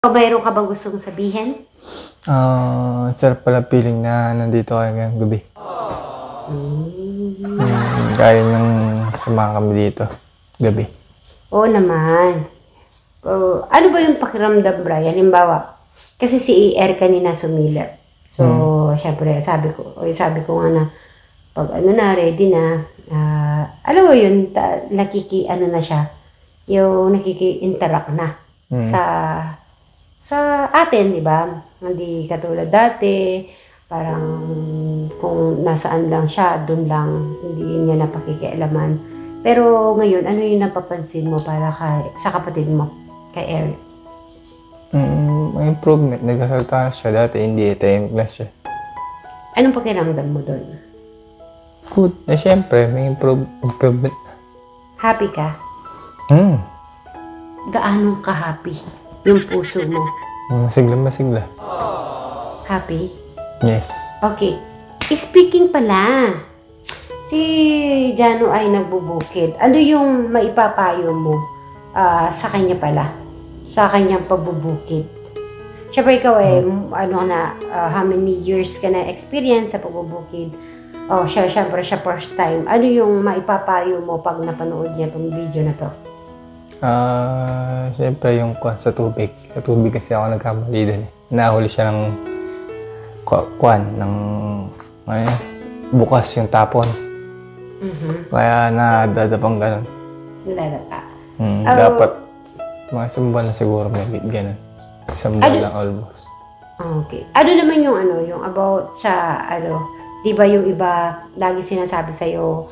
O mayroon ka bang gustong sabihin? Sarap pala feeling na nandito kayo ngayong gabi. Kaya niyong samahan kami dito, gabi. Oo naman. Ano ba yung pakiramdam, Brian? Halimbawa, kasi si ER kanina sumilip. So, syempre, sabi ko nga na, pag ano na, ready na, alam mo yun, nakiki-ano na siya, yung nakiki-interact na sa atin, di ba? Hindi katulad dati, parang kung nasaan lang siya, doon lang, hindi niya napakikialaman. Pero ngayon, ano yung napapansin mo para sa kapatid mo, kay Eric? May improvement. Nagkasalta na siya dati, hindi tahimik na siya. Anong pakiramdam mo doon? Good. Siyempre, may improvement. Happy ka? Gaano ka happy? Yung puso mo? Masigla. Happy? Yes. Okay. Speaking pala, si Jano ay nagbubukid. Ano yung maipapayo mo sa kanya pala? Sa kanyang pagbubukid? Siyempre ikaw how many years ka na experience sa pagbubukid? Siyempre siya first time. Ano yung maipapayo mo pag napanood niya itong video na to? Siyempre yung sa tubig. Sa tubig kasi ako nagkamali din. Nahuli siya ng bukas yung tapon. Kaya nadadapang ganun. Nadadapa. Dapat mga isang buwan na siguro may ganun. Isang buwan lang almost. Okay. Ano naman yung about sa di ba yung iba lagi sinasabi sa'yo,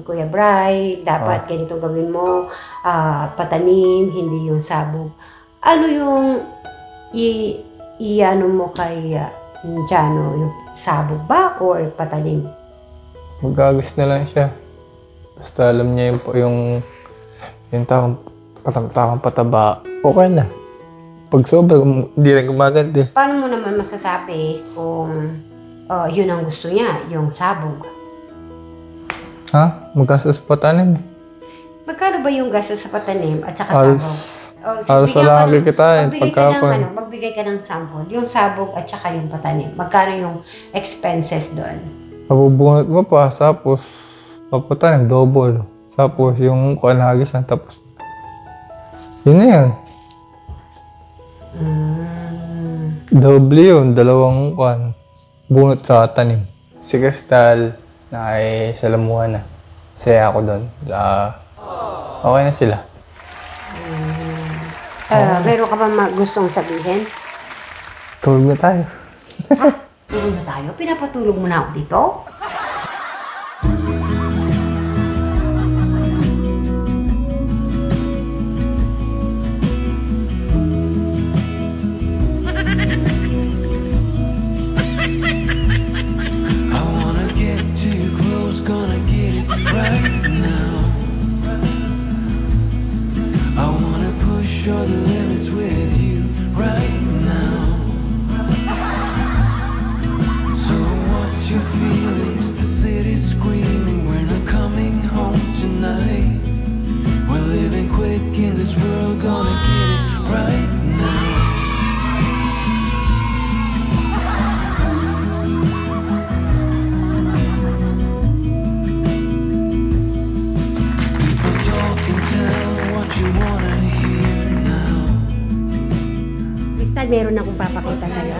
Kuya Bray, dapat ganito gawin mo, patanim, hindi yung sabog. Ano yung i-ano mo kay Jano, yung sabog ba or patanim? Magagos na lang siya. Basta alam niya yung tamang pataba, okay na. Pag sobra, hindi rin gumaganti. Paano mo naman masasabi kung yun ang gusto niya, yung sabog? Magastos patanim. Magkano ba yung gastos sa patanim at saka sabog? Halos wala kang kikitain. Magbigay ka ng sample. Yung sabog at saka yung patanim. Magkano yung expenses doon? Mabubunot mo pa, tapos papatanim, double. Tapos yung kuanagisan, tapos yun na yan. Double yun, dalawang bunot sa tanim. Si Crystal na ay salamuhan na. Saya ako doon. Okay na sila. Meron ka ba gustong sabihin? Tulog na tayo. Tulog na tayo? Pinapatulog mo na ako dito? Show the limits with you right now. So what's your feelings? The city's screaming, we're not coming home tonight. We're living quick in this world, gonna get it right now. People talk and tell what you wanna hear. Meron akong papakita sa'yo.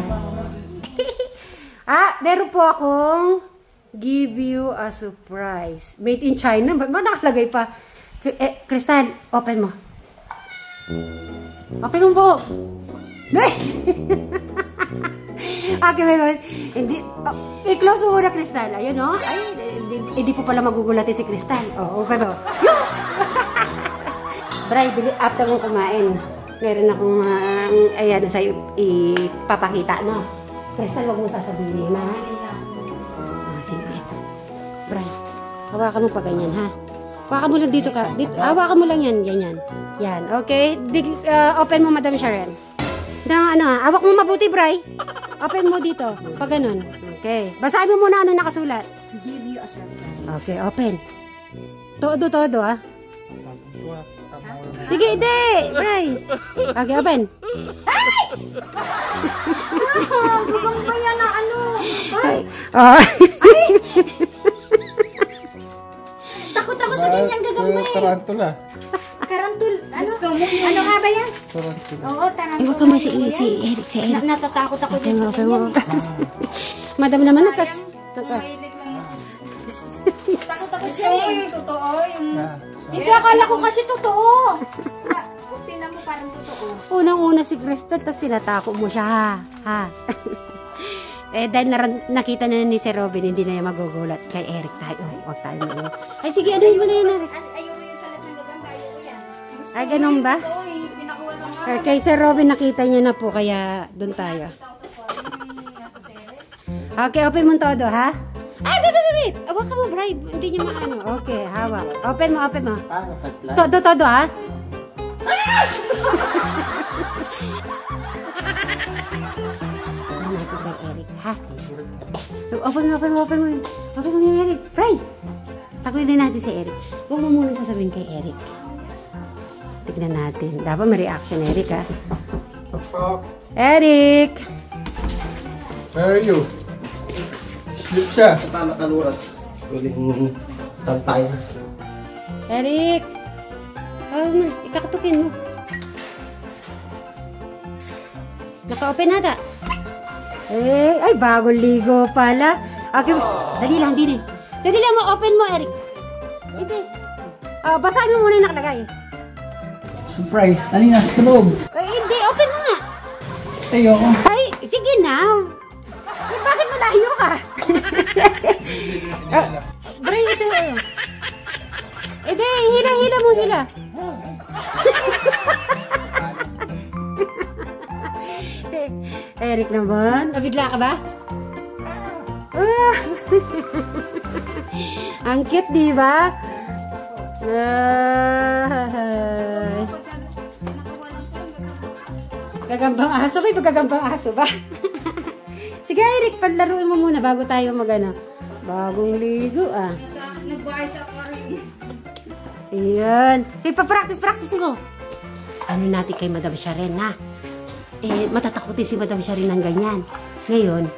Meron po akong give you a surprise. Made in China. Ba't ba nakalagay pa? Crystal, open mo. Open mo po. Okay, wait. Hindi. I-close mo muna, Crystal. Ayun, no? Ay, hindi po pala magugulatin si Crystal. Okay ba? Bray, after mong kumain, meron akong ayan sa'yo ipapakita, no? Crystal, wag mo sasabihin, ha? Sige. Bray, hawakan mo pa ganyan, ha? Hawakan mo lang dito ka. Hawakan mo lang yan, ganyan. Yan, okay? Open mo, Madam Sharon. Hawak mo mabuti, Bray. Open mo dito, pag ganun. Okay. Basahin mo muna ano nakasulat. Give you a surprise. Okay, open. Todo, ha? Sige, hindi. Bray. Okay, open. Bukang ba yan na ano? Ay! Oh. Takot ako sa ganyang gagambay. Tarantula. Karantul. Ano? Ano nga ba yan? Tarantula. Oo, tarantul. Ay, huwag ka mo si Eric. Si Eric. Natatakot ako Okay din mo, sa okay mo. ganyan. Madam naman, nakas. Takot ako siya. Yung totoo. Ah. Hindi, akala ko kasi totoo. Tingnan mo parang totoo. Unang-una si Crystal, tapos tinatako mo siya, ha? Dahil nakita na ni Sir Robin, hindi na niya magugulat. Kay Eric tayo. Huwag tayo mo. Ay, sige, ano mo na yun, Eric? Ayoko yung salat ng gagamba. Ayoko yan. Ay, ganun ba? Kay Sir Robin, nakita niya na po, kaya doon tayo. Okay, open mo todo, ha? Ay, wait! Awak ka mo, Bri. Hindi niya maano. Okay, hawak. Open mo. Todo, ha? Ano natin kay Eric, ha? Open mo. Open mo ni Eric. Bri! Takuin din natin si Eric. Huwag mo muna sasabihin kay Eric. Tignan natin. Dapat may reaction, Eric, ha? Eric! Where are you? Sleep siya. Tama kalurat. Uling tantay. Eric! Ikakatukin mo. Naka-open nata. Ay, bagong ligo pala. Okay, dali lang, din. Dali lang mo, open mo, Eric. Hindi. Basahin mo muna yung nakalagay. Surprise! Alina, sa loob. Hindi, open mo nga. Ayoko. Ay, sige na. Bakit malayo ka? Bray, ito. Hindi, hila mo. Eric naman. Nabigla ka ba? Ang cute, di ba? Gagambang aso. May pagagambang aso ba? Sige, Eric, palaruin mo muna bago tayo magano. Bagong ligo, ah. Nag-buhay sa aquarium. Ayan. Sige, pa-practice mo. Ano natin kay Madam Sharen, ha? Matatakutin si Madam Sharen ng ganyan. Ngayon,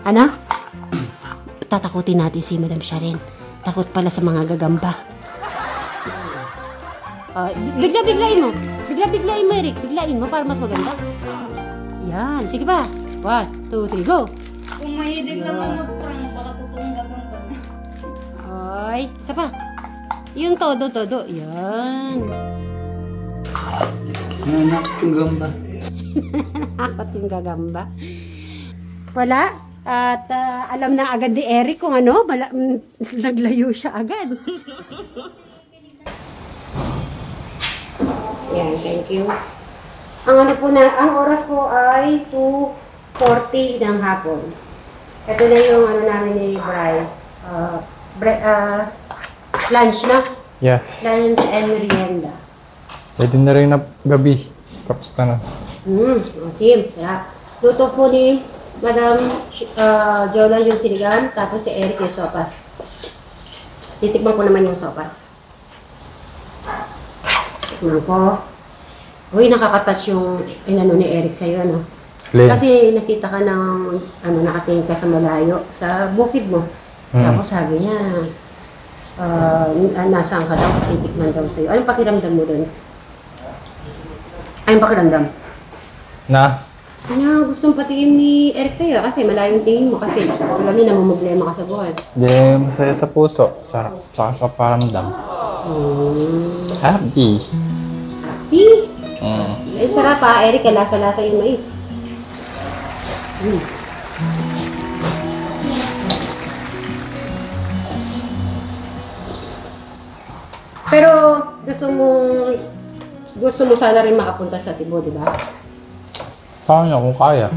ano? Tatakutin natin si Madam Sharen. Takot pala sa mga gagamba. Bigla-biglain mo. Bigla-biglain mo, Eric. Biglain mo para mas maganda. Yan. Sige ba? 1, 2, 3, go! Kung mahilig lang ako mag-prank, baka totoong gagamba. Ay, isa pa. Yung todo. Yan. Nanak yung gamba. Nakakot yung gagamba. Wala. At alam na agad ni Eric kung ano, naglayo siya agad. Yan, thank you. Ang oras po ay 2:40 ng hapon. Ito na yung namin ni Bri. Lunch na. Yes. Lunch and merienda. Pwede na rin na gabi. Tapos na. Sim. Kaya, luto po ni Madam Jola yung sinigang, tapos si Eric yung sopas. Titikman ko naman yung sopas. Tikman ko. Uy, nakaka-touch yung inano ni Eric sa'yo, ano? Lin. Kasi nakita ka ng, nakatingin ka sa malayo, sa bukid mo. Tapos sabi niya, nasaan ka daw, titikman daw sa'yo. Anong pakiramdam mo doon? Anong pakiramdam? Na? Kanya gustong patingin ni Eric sa'yo kasi malayo yung tingin mo kasi alam niya namumblema ka sa buhay. Hindi, masaya sa puso. Sarap. Saka sa paramdam. Happy. Happy? Ay, sarap ha, Eric. Lasa-lasa yung mais. Pero gusto mo sana rin makapunta sa Cebu, di ba? Paano kung kaya?